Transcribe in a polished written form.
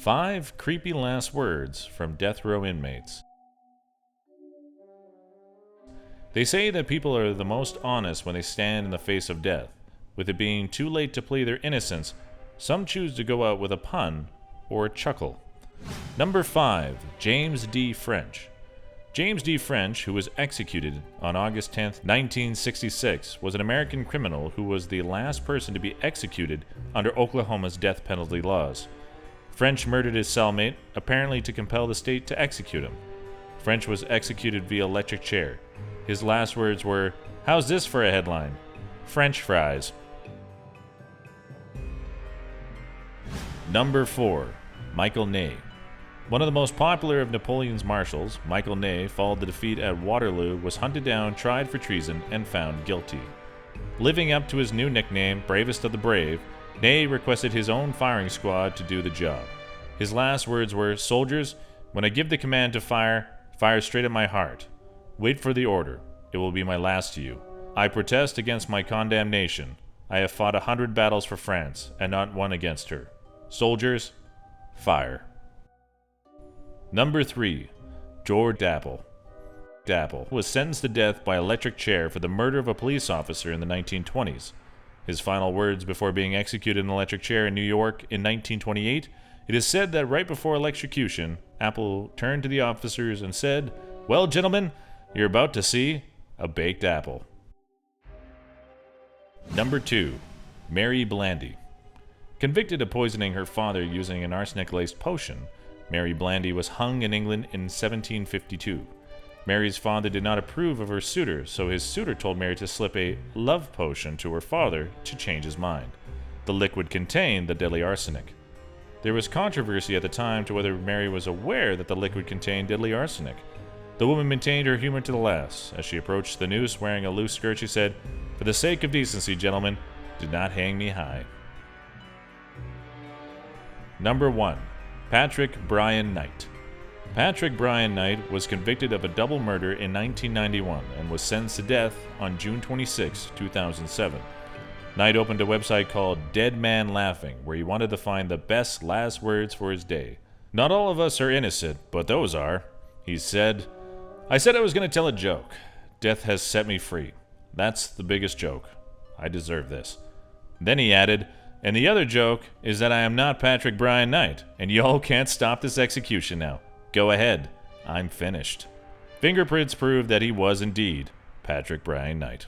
5 creepy last words from death row inmates. They say that people are the most honest when they stand in the face of death. With it being too late to plead their innocence, some choose to go out with a pun or a chuckle. Number 5. James D. French. James D. French, who was executed on August 10, 1966, was an American criminal who was the last person to be executed under Oklahoma's death penalty laws. French murdered his cellmate, apparently to compel the state to execute him. French was executed via electric chair. His last words were, "How's this for a headline? French fries." Number 4. Michel Ney. One of the most popular of Napoleon's marshals, Michel Ney, followed the defeat at Waterloo, was hunted down, tried for treason, and found guilty. Living up to his new nickname, Bravest of the Brave, Ney requested his own firing squad to do the job. His last words were, "Soldiers, when I give the command to fire, fire straight at my heart. Wait for the order. It will be my last to you. I protest against my condemnation. I have fought 100 battles for France, and not one against her. Soldiers, fire." Number 3. George Appel. Appel was sentenced to death by electric chair for the murder of a police officer in the 1920s. His final words before being executed in an electric chair in New York in 1928, it is said that right before electrocution, Appel turned to the officers and said, "Well, gentlemen, you're about to see a baked apple." Number 2. Mary Blandy. Convicted of poisoning her father using an arsenic-laced potion, Mary Blandy was hung in England in 1752. Mary's father did not approve of her suitor, so his suitor told Mary to slip a love potion to her father to change his mind. The liquid contained the deadly arsenic. There was controversy at the time to whether Mary was aware that the liquid contained deadly arsenic. The woman maintained her humor to the last. As she approached the noose wearing a loose skirt, she said, "For the sake of decency, gentlemen, do not hang me high." Number 1. Patrick Bryan Knight. Patrick Bryan Knight was convicted of a double murder in 1991 and was sentenced to death on June 26, 2007. Knight opened a website called Dead Man Laughing, where he wanted to find the best last words for his day. "Not all of us are innocent, but those are." He said, "I said I was going to tell a joke. Death has set me free. That's the biggest joke. I deserve this." Then he added, "And the other joke is that I am not Patrick Bryan Knight, and y'all can't stop this execution now. Go ahead. I'm finished." Fingerprints proved that he was indeed Patrick Bryan Knight.